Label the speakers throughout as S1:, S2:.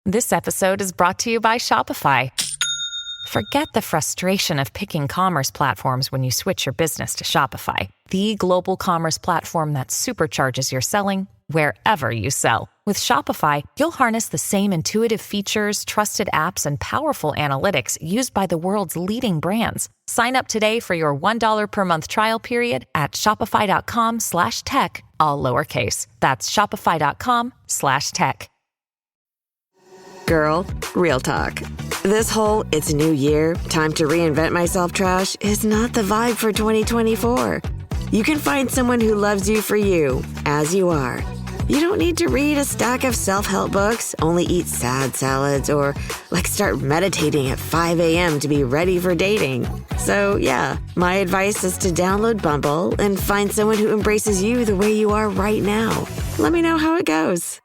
S1: This episode is brought to you by Shopify. Forget the frustration of picking commerce platforms when you switch your business to Shopify, the global commerce platform that supercharges your selling wherever you sell. With Shopify, you'll harness the same intuitive features, trusted apps, and powerful analytics used by the world's leading brands. Sign up today for your $1 per month trial period at shopify.com/tech, all lowercase. That's shopify.com/tech.
S2: Girl, real talk. This whole "it's new year, time to reinvent myself" trash is not the vibe for 2024. You can find someone who loves you for you, as you are. You don't need to read a stack of self-help books, only eat sad salads, or start meditating at 5 a.m. to be ready for dating. So yeah, my advice is to download Bumble and find someone who embraces you the way you are right now. Let me know how it goes.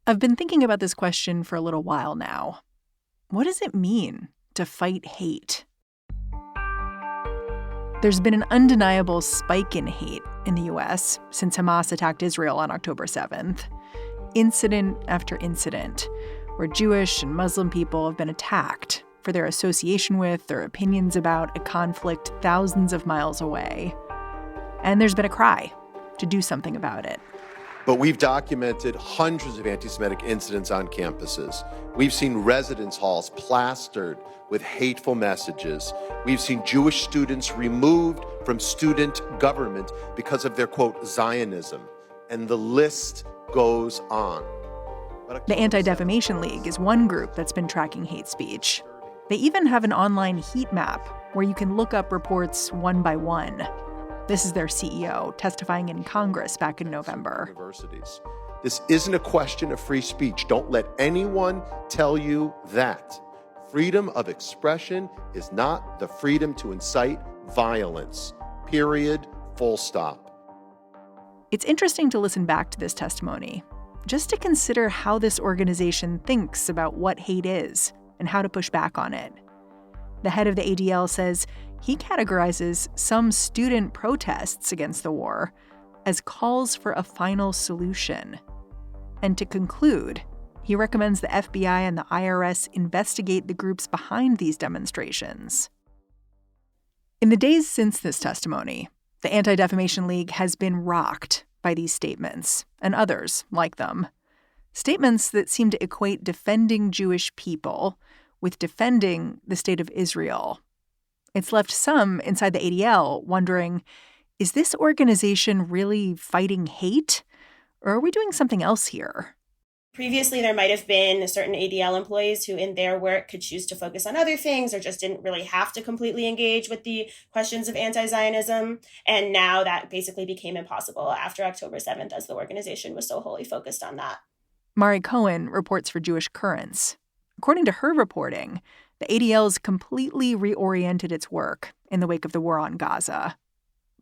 S3: I've been thinking about this question for a little while now. What does it mean to fight hate? There's been an undeniable spike in hate in the U.S. since Hamas attacked Israel on October 7th. Incident after incident, where Jewish and Muslim people have been attacked for their association with or opinions about a conflict thousands of miles away. And there's been a cry to do something about it.
S4: But we've documented hundreds of anti-Semitic incidents on campuses. We've seen residence halls plastered with hateful messages. We've seen Jewish students removed from student government because of their, quote, Zionism. And the list goes on.
S3: The Anti-Defamation League is one group that's been tracking hate speech. They even have an online heat map where you can look up reports one by one. This is their CEO testifying in Congress back in November.
S4: Universities. This isn't a question of free speech. Don't let anyone tell you that. Freedom of expression is not the freedom to incite violence. Period. Full stop.
S3: It's interesting to listen back to this testimony, just to consider how this organization thinks about what hate is and how to push back on it. The head of the ADL says he categorizes some student protests against the war as calls for a final solution. And to conclude, he recommends the FBI and the IRS investigate the groups behind these demonstrations. In the days since this testimony, the Anti-Defamation League has been rocked by these statements and others like them. Statements that seem to equate defending Jewish people with defending the state of Israel. It's left some inside the ADL wondering, is this organization really fighting hate? Or are we doing something else here?
S5: Previously, there might have been certain ADL employees who in their work could choose to focus on other things or just didn't really have to completely engage with the questions of anti-Zionism. And now that basically became impossible after October 7th, as the organization was so wholly focused on that.
S3: Mari Cohen reports for Jewish Currents. According to her reporting, the ADL's completely reoriented its work in the wake of the war on Gaza.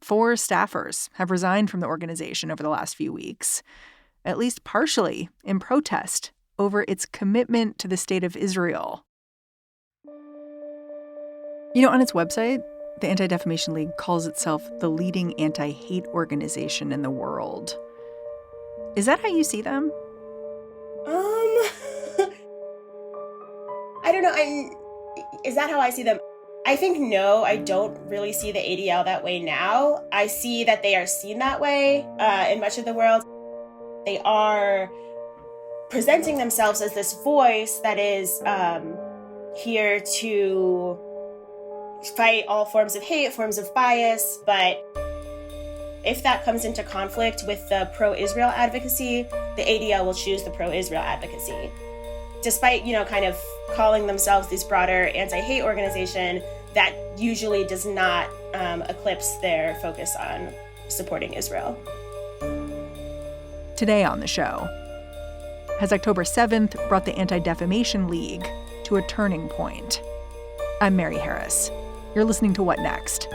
S3: 4 staffers have resigned from the organization over the last few weeks, at least partially in protest over its commitment to the state of Israel. You know, on its website, the Anti-Defamation League calls itself the leading anti-hate organization in the world. Is that how you see them?
S5: I don't know. Is that how I see them? I think no, I don't really see the ADL that way now. I see that they are seen that way in much of the world. They are presenting themselves as this voice that is here to fight all forms of hate, forms of bias. But if that comes into conflict with the pro-Israel advocacy, the ADL will choose the pro-Israel advocacy. Despite, kind of calling themselves this broader anti-hate organization, that usually does not eclipse their focus on supporting Israel.
S3: Today on the show, has October 7th brought the Anti-Defamation League to a turning point? I'm Mary Harris. You're listening to What Next?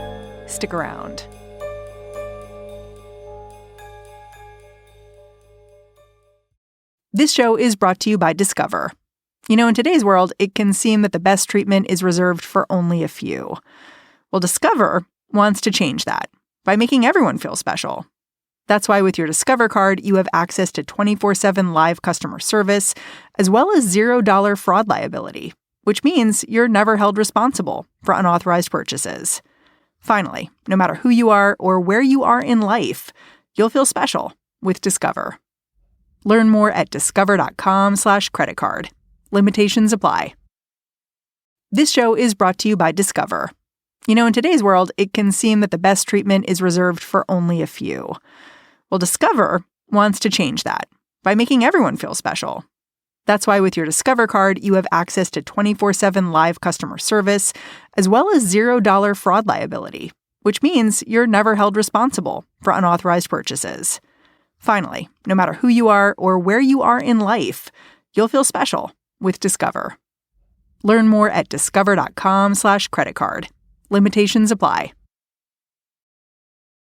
S3: Stick around. This show is brought to you by Discover. You know, in today's world, it can seem that the best treatment is reserved for only a few. Well, Discover wants to change that by making everyone feel special. That's why with your Discover card, you have access to 24/7 live customer service, as well as $0 fraud liability, which means you're never held responsible for unauthorized purchases. Finally, no matter who you are or where you are in life, you'll feel special with Discover. Learn more at discover.com/creditcard. Limitations apply. This show is brought to you by Discover. You know, in today's world, it can seem that the best treatment is reserved for only a few. Well, Discover wants to change that by making everyone feel special. That's why with your Discover card, you have access to 24/7 live customer service, as well as $0 fraud liability, which means you're never held responsible for unauthorized purchases. Finally, no matter who you are or where you are in life, you'll feel special with Discover. Learn more at discover.com/creditcard. Limitations apply.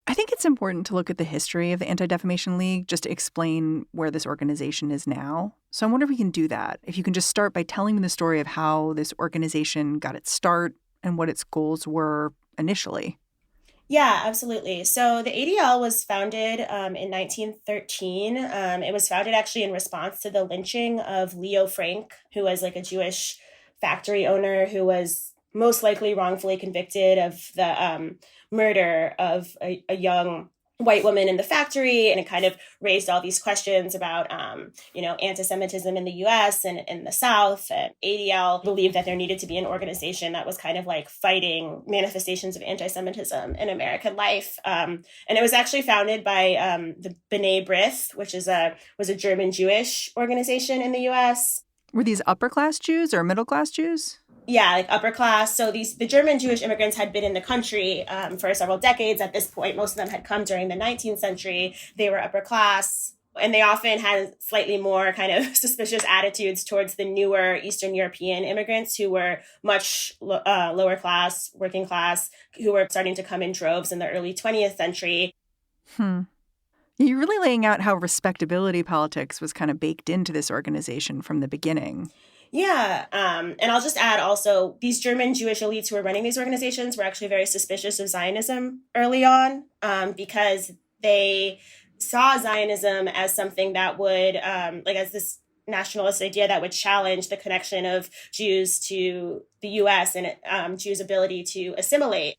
S3: I think it's important to look at the history of the Anti-Defamation League just to explain where this organization is now. So I wonder if we can do that. If you can just start by telling me the story of how this organization got its start and what its goals were initially.
S5: Yeah, absolutely. So the ADL was founded in 1913. It was founded actually in response to the lynching of Leo Frank, who was like a Jewish factory owner who was most likely wrongfully convicted of the murder of a young white woman in the factory. And it kind of raised all these questions about, anti-Semitism in the U.S. and in the South. And ADL believed that there needed to be an organization that was kind of like fighting manifestations of anti-Semitism in American life. And it was actually founded by the B'nai B'rith, which was a German Jewish organization in the U.S.
S3: Were these upper-class Jews or middle-class Jews?
S5: Yeah, like upper class. So the German Jewish immigrants had been in the country for several decades at this point. Most of them had come during the 19th century. They were upper class, and they often had slightly more kind of suspicious attitudes towards the newer Eastern European immigrants who were much lower class, working class, who were starting to come in droves in the early 20th century.
S3: You're really laying out how respectability politics was kind of baked into this organization from the beginning.
S5: Yeah. And I'll just add also, these German Jewish elites who were running these organizations were actually very suspicious of Zionism early on because they saw Zionism as something that would, as this nationalist idea that would challenge the connection of Jews to the U.S. and Jews' ability to assimilate.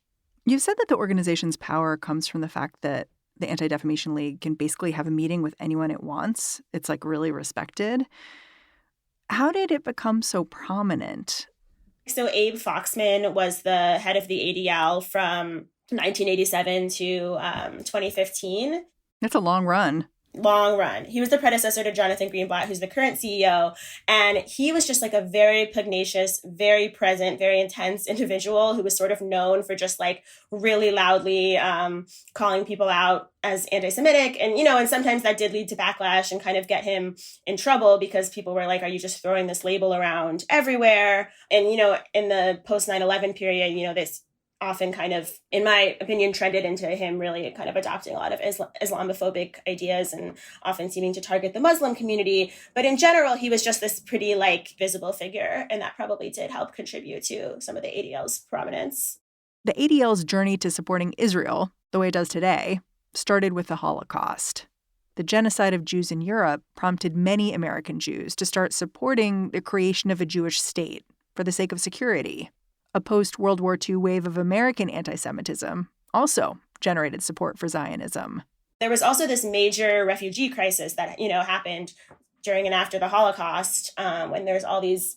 S3: You've said that the organization's power comes from the fact that the Anti-Defamation League can basically have a meeting with anyone it wants. It's like really respected. How did it become so prominent?
S5: So Abe Foxman was the head of the ADL from 1987 to 2015.
S3: That's a long run.
S5: Long run. He was the predecessor to Jonathan Greenblatt, who's the current CEO. And he was just like a very pugnacious, very present, very intense individual who was sort of known for just like really loudly calling people out as anti-Semitic. And, and sometimes that did lead to backlash and kind of get him in trouble because people were like, are you just throwing this label around everywhere? And, in the post 9/11 period, this often kind of, in my opinion, trended into him really kind of adopting a lot of Islamophobic ideas and often seeming to target the Muslim community. But in general, he was just this pretty visible figure. And that probably did help contribute to some of the ADL's prominence.
S3: The ADL's journey to supporting Israel, the way it does today, started with the Holocaust. The genocide of Jews in Europe prompted many American Jews to start supporting the creation of a Jewish state for the sake of security. A post-World War II wave of American anti-Semitism also generated support for Zionism.
S5: There was also this major refugee crisis that, happened during and after the Holocaust when there's all these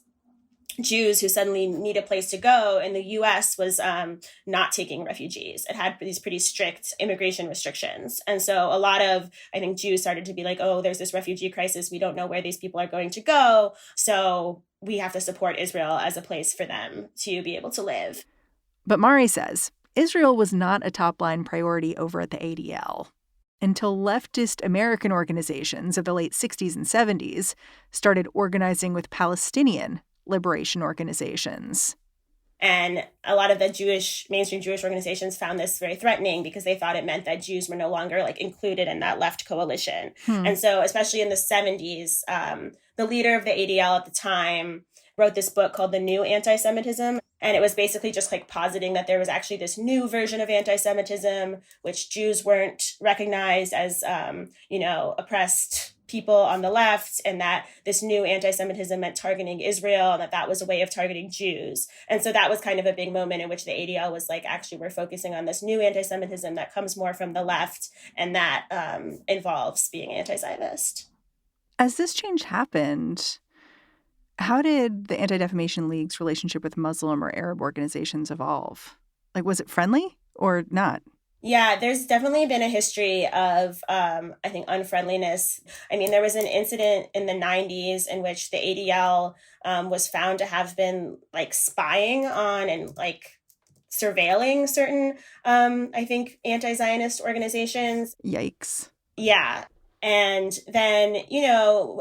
S5: Jews who suddenly need a place to go, and the U.S. was not taking refugees. It had these pretty strict immigration restrictions. And so a lot of, I think, Jews started to be like, oh, there's this refugee crisis. We don't know where these people are going to go. So we have to support Israel as a place for them to be able to live.
S3: But Mari says Israel was not a top-line priority over at the ADL until leftist American organizations of the late 60s and 70s started organizing with Palestinian liberation organizations.
S5: And a lot of the mainstream Jewish organizations found this very threatening because they thought it meant that Jews were no longer included in that left coalition. And so especially in the 70s, the leader of the ADL at the time wrote this book called The New Anti-Semitism. And it was basically just like positing that there was actually this new version of anti-Semitism, which Jews weren't recognized as, oppressed people on the left, and that this new anti-Semitism meant targeting Israel, and that was a way of targeting Jews. And so that was kind of a big moment in which the ADL was like, actually, we're focusing on this new anti-Semitism that comes more from the left, and that involves being anti-Zionist.
S3: As this change happened, how did the Anti-Defamation League's relationship with Muslim or Arab organizations evolve? Like, was it friendly or not?
S5: Yeah, there's definitely been a history of, I think, unfriendliness. I mean, there was an incident in the 90s in which the ADL was found to have been like spying on and like surveilling certain, I think, anti-Zionist organizations.
S3: Yikes.
S5: Yeah. And then,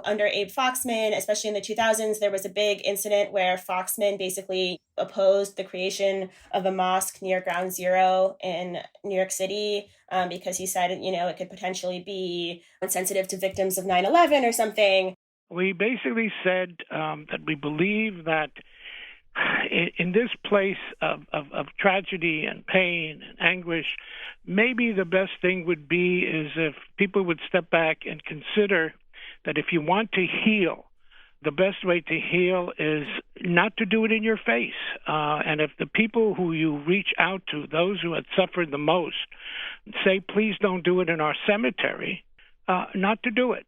S5: under Abe Foxman, especially in the 2000s, there was a big incident where Foxman basically opposed the creation of a mosque near Ground Zero in New York City because he said, it could potentially be insensitive to victims of 9/11 or something.
S6: We basically said that we believe that in this place of tragedy and pain and anguish, maybe the best thing would be is if people would step back and consider that if you want to heal, the best way to heal is not to do it in your face. And if the people who you reach out to, those who had suffered the most, say, please don't do it in our cemetery, not to do it.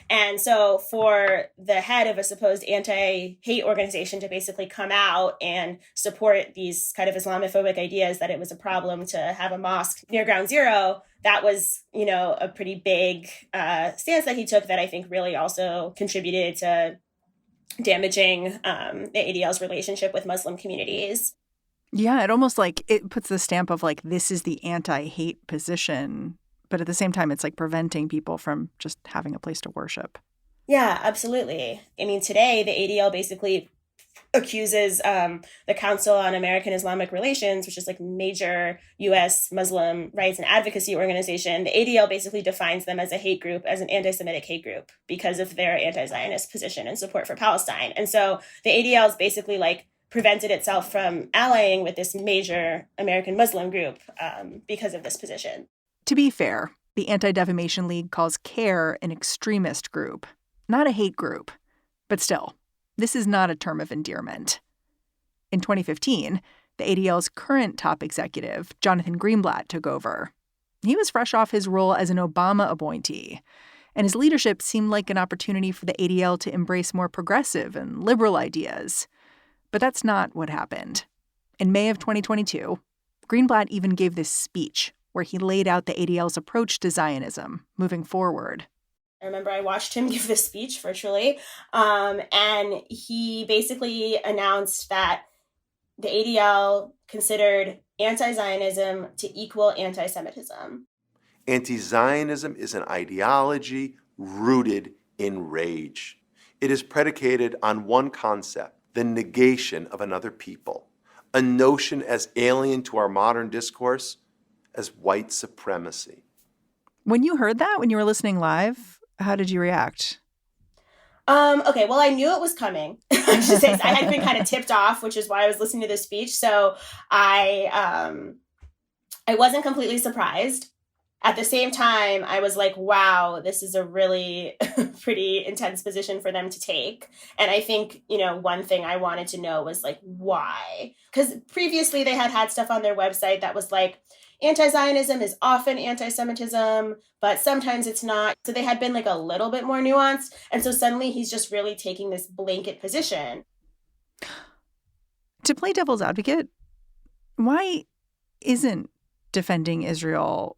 S5: And so for the head of a supposed anti-hate organization to basically come out and support these kind of Islamophobic ideas that it was a problem to have a mosque near Ground Zero, that was, a pretty big stance that he took that I think really also contributed to damaging the ADL's relationship with Muslim communities.
S3: Yeah, it almost like it puts the stamp of like, this is the anti-hate position. But at the same time, it's like preventing people from just having a place to worship.
S5: Yeah, absolutely. I mean, today, the ADL basically accuses the Council on American Islamic Relations, which is like major U.S. Muslim rights and advocacy organization. The ADL basically defines them as a hate group, as an anti-Semitic hate group, because of their anti-Zionist position and support for Palestine. And so the ADL is basically like prevented itself from allying with this major American Muslim group because of this position.
S3: To be fair, the Anti-Defamation League calls CARE an extremist group, not a hate group. But still, this is not a term of endearment. In 2015, the ADL's current top executive, Jonathan Greenblatt, took over. He was fresh off his role as an Obama appointee, and his leadership seemed like an opportunity for the ADL to embrace more progressive and liberal ideas. But that's not what happened. In May of 2022, Greenblatt even gave this speech where he laid out the ADL's approach to Zionism moving forward.
S5: I remember I watched him give this speech virtually, and he basically announced that the ADL considered anti-Zionism to equal anti-Semitism.
S4: Anti-Zionism is an ideology rooted in rage. It is predicated on one concept, the negation of another people, a notion as alien to our modern discourse as white supremacy.
S3: When you heard that, when you were listening live, how did you react?
S5: Okay, well, I knew it was coming. I should say I had been kind of tipped off, which is why I was listening to this speech. So I wasn't completely surprised. At the same time, I was like, wow, this is a really pretty intense position for them to take. And I think, one thing I wanted to know was like, why? Because previously they had stuff on their website that was like, anti-Zionism is often anti-Semitism, but sometimes it's not. So they had been like a little bit more nuanced. And so suddenly he's just really taking this blanket position.
S3: To play devil's advocate, why isn't defending Israel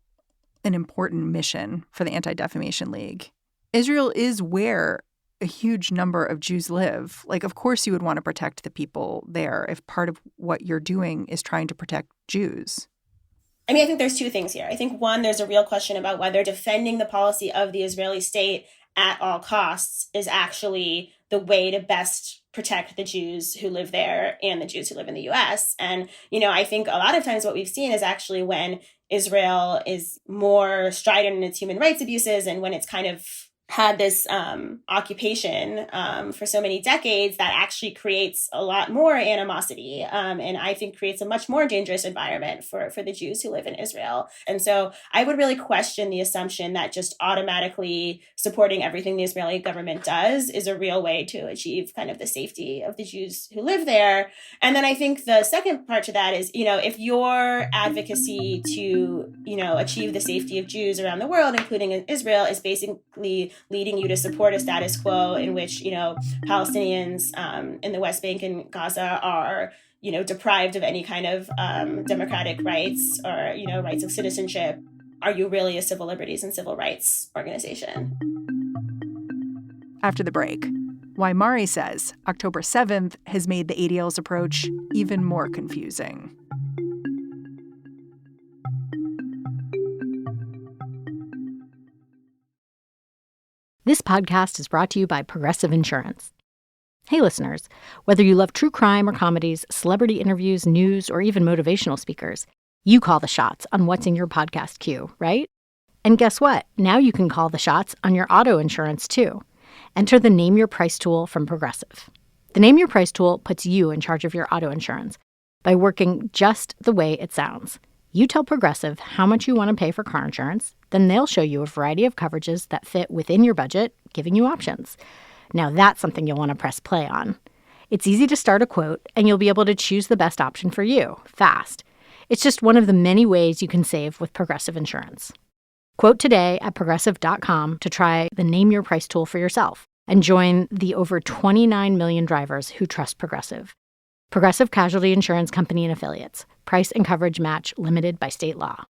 S3: an important mission for the Anti-Defamation League? Israel is where a huge number of Jews live. Like, of course you would want to protect the people there if part of what you're doing is trying to protect Jews.
S5: I mean, I think there's two things here. I think, one, there's a real question about whether defending the policy of the Israeli state at all costs is actually the way to best protect the Jews who live there and the Jews who live in the U.S. And, I think a lot of times what we've seen is actually when Israel is more strident in its human rights abuses and when it's kind of had this occupation for so many decades that actually creates a lot more animosity, and I think creates a much more dangerous environment for the Jews who live in Israel. And so I would really question the assumption that just automatically supporting everything the Israeli government does is a real way to achieve kind of the safety of the Jews who live there. And then I think the second part to that is, if your advocacy to, achieve the safety of Jews around the world, including in Israel, is basically leading you to support a status quo in which, Palestinians in the West Bank and Gaza are, deprived of any kind of democratic rights or, rights of citizenship. Are you really a civil liberties and civil rights organization?
S3: After the break, why Mari says October 7th has made the ADL's approach even more confusing.
S7: This podcast is brought to you by Progressive Insurance. Hey, listeners, whether you love true crime or comedies, celebrity interviews, news, or even motivational speakers, you call the shots on what's in your podcast queue, right? And guess what? Now you can call the shots on your auto insurance, too. Enter the Name Your Price tool from Progressive. The Name Your Price tool puts you in charge of your auto insurance by working just the way it sounds. You tell Progressive how much you want to pay for car insurance, then they'll show you a variety of coverages that fit within your budget, giving you options. Now that's something you'll want to press play on. It's easy to start a quote, and you'll be able to choose the best option for you, fast. It's just one of the many ways you can save with Progressive Insurance. Quote today at Progressive.com to try the Name Your Price tool for yourself and join the over 29 million drivers who trust Progressive. Progressive Casualty Insurance Company and Affiliates. Price and coverage match limited by state law.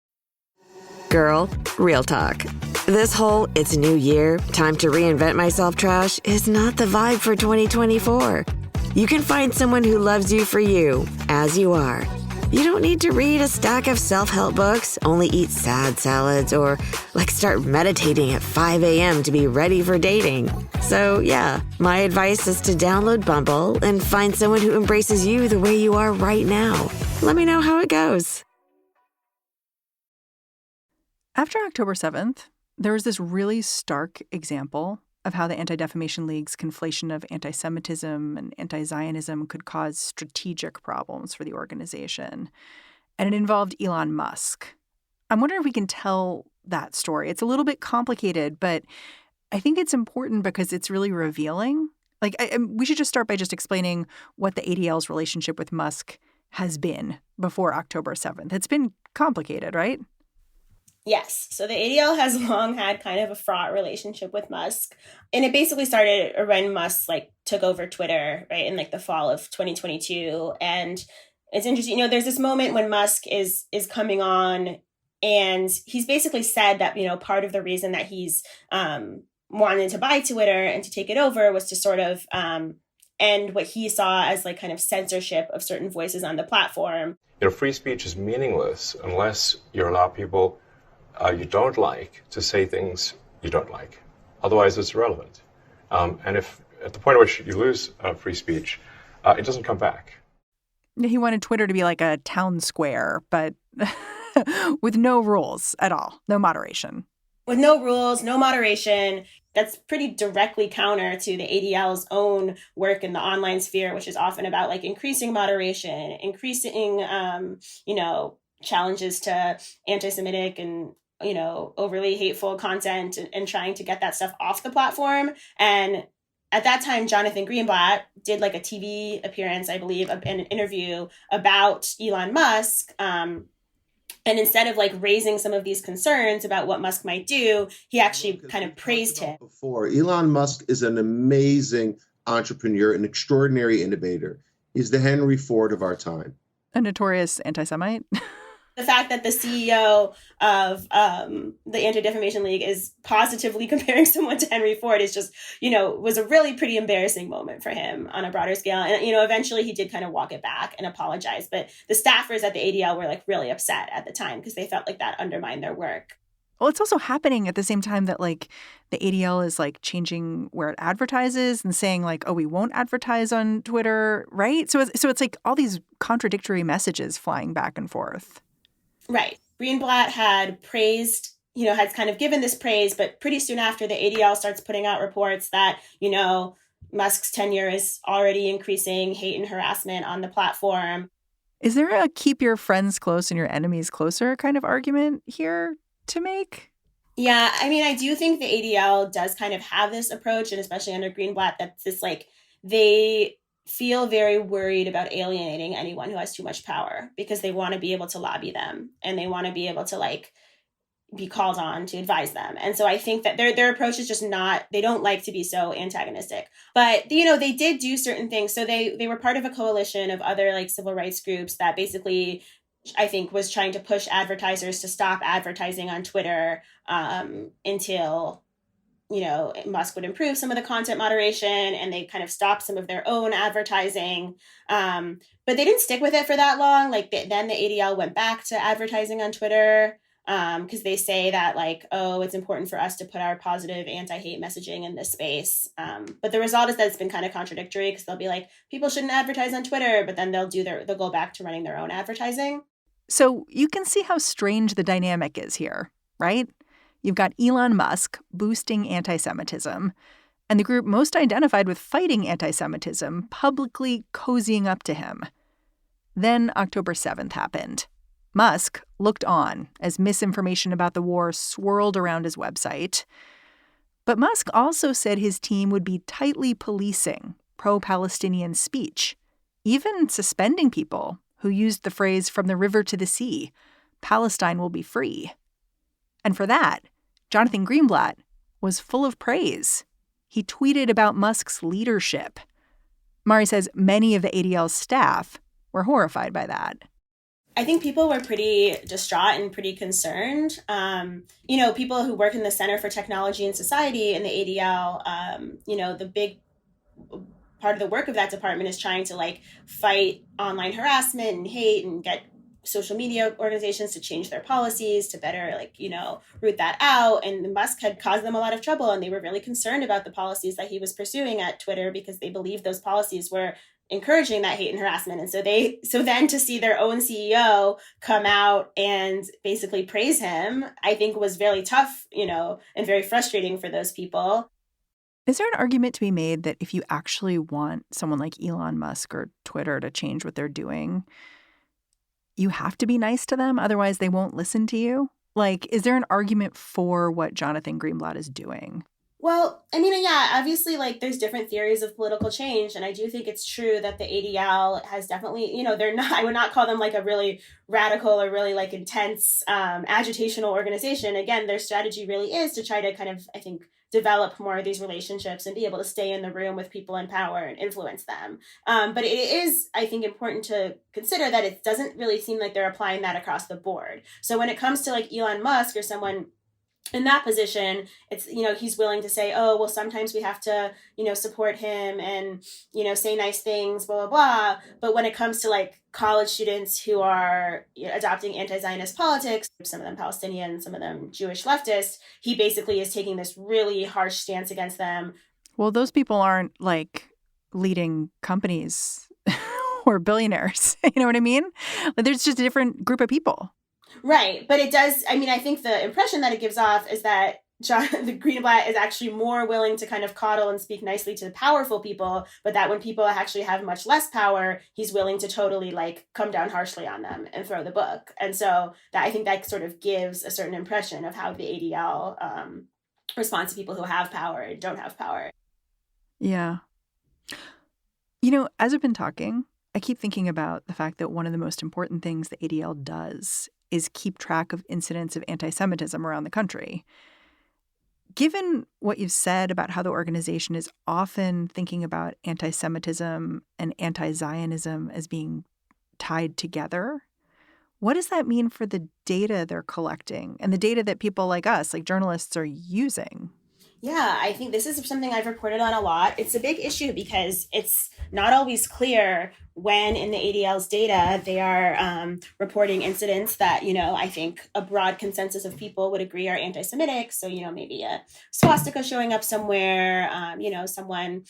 S2: Girl, real talk. This whole "it's a new year, time to reinvent myself" trash is not the vibe for 2024. You can find someone who loves you for you, as you are. You don't need to read a stack of self-help books, only eat sad salads, or start meditating at 5 a.m. to be ready for dating. So yeah, my advice is to download Bumble and find someone who embraces you the way you are right now. Let me know how it goes.
S3: After October 7th, there was this really stark example of how the Anti-Defamation League's conflation of anti-Semitism and anti-Zionism could cause strategic problems for the organization. And it involved Elon Musk. I'm wondering if we can tell that story. It's a little bit complicated, but I think it's important because it's really revealing. We should just start by just explaining what the ADL's relationship with Musk has been before October 7th. It's been complicated, right?
S5: Yes. So the ADL has long had kind of a fraught relationship with Musk. And it basically started when Musk took over Twitter, right, in the fall of 2022. And it's interesting, there's this moment when Musk is coming on, and he's basically said that, part of the reason that he's wanted to buy Twitter and to take it over was to sort of end what he saw as kind of censorship of certain voices on the platform.
S8: Free speech is meaningless unless you allow people you don't like to say things you don't like. Otherwise, it's irrelevant. And if at the point at which you lose free speech, it doesn't come back.
S3: He wanted Twitter to be like a town square, but with no rules at all, no moderation.
S5: With no rules, no moderation. That's pretty directly counter to the ADL's own work in the online sphere, which is often about increasing moderation, increasing, challenges to anti-Semitic and overly hateful content and trying to get that stuff off the platform. And at that time, Jonathan Greenblatt did a TV appearance, I believe, in an interview about Elon Musk. And instead of raising some of these concerns about what Musk might do, he actually kind of praised him.
S4: Before, Elon Musk is an amazing entrepreneur, an extraordinary innovator. He's the Henry Ford of our time.
S3: A notorious anti-Semite.
S5: The fact that the CEO of the Anti-Defamation League is positively comparing someone to Henry Ford is just, was a really pretty embarrassing moment for him on a broader scale. And, eventually he did kind of walk it back and apologize. But the staffers at the ADL were really upset at the time because they felt like that undermined their work.
S3: Well, it's also happening at the same time that the ADL is changing where it advertises and saying oh, we won't advertise on Twitter. Right. So it's all these contradictory messages flying back and forth.
S5: Right. Greenblatt had praised has kind of given this praise, but pretty soon after, the ADL starts putting out reports that, Musk's tenure is already increasing hate and harassment on the platform.
S3: Is there a keep your friends close and your enemies closer kind of argument here to make?
S5: Yeah, I mean, I do think the ADL does kind of have this approach, and especially under Greenblatt, that's this they feel very worried about alienating anyone who has too much power because they want to be able to lobby them and they want to be able to be called on to advise them. And so I think that their approach is just not, they don't like to be so antagonistic. But, they did do certain things. So they were part of a coalition of other civil rights groups that basically, I think, was trying to push advertisers to stop advertising on Twitter until, Musk would improve some of the content moderation, and they kind of stopped some of their own advertising. But they didn't stick with it for that long. Then the ADL went back to advertising on Twitter because they say that it's important for us to put our positive anti-hate messaging in this space. But the result is that it's been kind of contradictory because they'll be like, people shouldn't advertise on Twitter, but then they'll go back to running their own advertising.
S3: So you can see how strange the dynamic is here, right? You've got Elon Musk boosting anti-Semitism, and the group most identified with fighting anti-Semitism publicly cozying up to him. Then October 7th happened. Musk looked on as misinformation about the war swirled around his website. But Musk also said his team would be tightly policing pro-Palestinian speech, even suspending people who used the phrase "from the river to the sea, Palestine will be free." And for that, Jonathan Greenblatt was full of praise. He tweeted about Musk's leadership. Mari says many of the ADL's staff were horrified by that.
S5: I think people were pretty distraught and pretty concerned. People who work in the Center for Technology and Society in the ADL, the big part of the work of that department is trying to fight online harassment and hate and get social media organizations to change their policies to better root that out. And Musk had caused them a lot of trouble, and they were really concerned about the policies that he was pursuing at Twitter because they believed those policies were encouraging that hate and harassment. And so then to see their own CEO come out and basically praise him, I think was very tough, and very frustrating for those people.
S3: Is there an argument to be made that if you actually want someone like Elon Musk or Twitter to change what they're doing, you have to be nice to them, otherwise they won't listen to you? Is there an argument for what Jonathan Greenblatt is doing?
S5: Well, I mean, yeah, obviously, there's different theories of political change. And I do think it's true that the ADL has definitely, they're not, I would not call them a really radical or really intense agitational organization. Again, their strategy really is to try to kind of, I think, develop more of these relationships and be able to stay in the room with people in power and influence them. But it is, I think, important to consider that it doesn't really seem like they're applying that across the board. So when it comes to Elon Musk or someone in that position, it's, he's willing to say, oh, well, sometimes we have to, support him and, say nice things, blah, blah, blah. But when it comes to college students who are adopting anti-Zionist politics, some of them Palestinian, some of them Jewish leftists, he basically is taking this really harsh stance against them.
S3: Well, those people aren't leading companies or billionaires. You know what I mean? There's just a different group of people.
S5: Right. But it does. I mean, I think the impression that it gives off is that the Greenblatt is actually more willing to kind of coddle and speak nicely to the powerful people, but that when people actually have much less power, he's willing to totally come down harshly on them and throw the book. And so that I think that sort of gives a certain impression of how the ADL responds to people who have power and don't have power.
S3: Yeah. As I've been talking, I keep thinking about the fact that one of the most important things the ADL does is keep track of incidents of anti-Semitism around the country. Given what you've said about how the organization is often thinking about anti-Semitism and anti-Zionism as being tied together, what does that mean for the data they're collecting and the data that people like us, like journalists, are using?
S5: Yeah, I think this is something I've reported on a lot. It's a big issue because it's not always clear when in the ADL's data they are reporting incidents that, I think a broad consensus of people would agree are anti-Semitic. So, maybe a swastika showing up somewhere, someone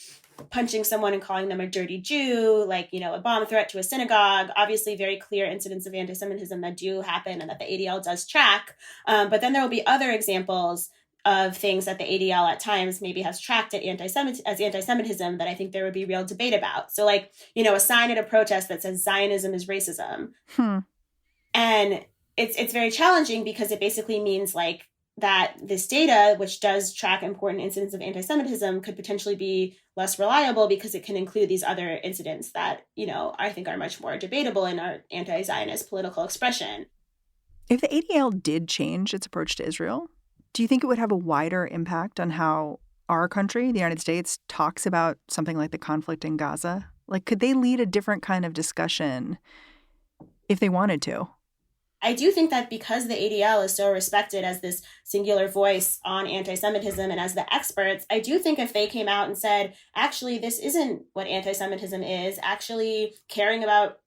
S5: punching someone and calling them a dirty Jew, like, a bomb threat to a synagogue, obviously very clear incidents of anti-Semitism that do happen and that the ADL does track. But then there will be other examples of things that the ADL at times maybe has tracked as anti-Semitism that I think there would be real debate about. So like, a sign at a protest that says Zionism is racism. And it's very challenging because it basically means like that this data, which does track important incidents of anti-Semitism, could potentially be less reliable because it can include these other incidents that, I think are much more debatable in our anti-Zionist political expression.
S3: If the ADL did change its approach to Israel, do you think it would have a wider impact on how our country, the United States, talks about something like the conflict in Gaza? Like, could they lead a different kind of discussion if they wanted to?
S5: I do think that because the ADL is so respected as this singular voice on anti-Semitism and as the experts, I do think if they came out and said, actually, this isn't what anti-Semitism is, actually caring about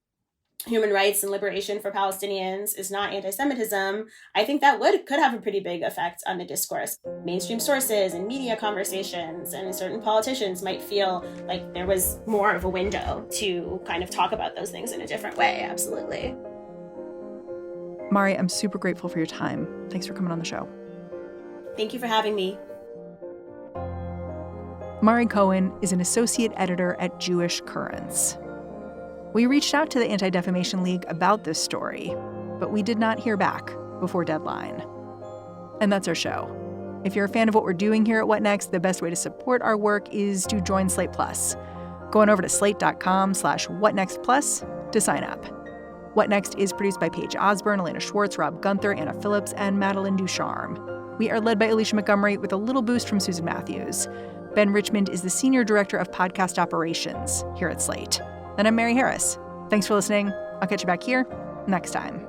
S5: human rights and liberation for Palestinians is not anti-Semitism, I think that could have a pretty big effect on the discourse. Mainstream sources and media conversations and certain politicians might feel like there was more of a window to kind of talk about those things in a different way. Absolutely.
S3: Mari, I'm super grateful for your time. Thanks for coming on the show.
S5: Thank you for having me.
S3: Mari Cohen is an associate editor at Jewish Currents. We reached out to the Anti-Defamation League about this story, but we did not hear back before deadline. And that's our show. If you're a fan of what we're doing here at What Next, the best way to support our work is to join Slate Plus. Go on over to slate.com/whatnextplus to sign up. What Next is produced by Paige Osborne, Elena Schwartz, Rob Gunther, Anna Phillips, and Madeline Ducharme. We are led by Alicia Montgomery with a little boost from Susan Matthews. Ben Richmond is the Senior Director of Podcast Operations here at Slate. And I'm Mary Harris. Thanks for listening. I'll catch you back here next time.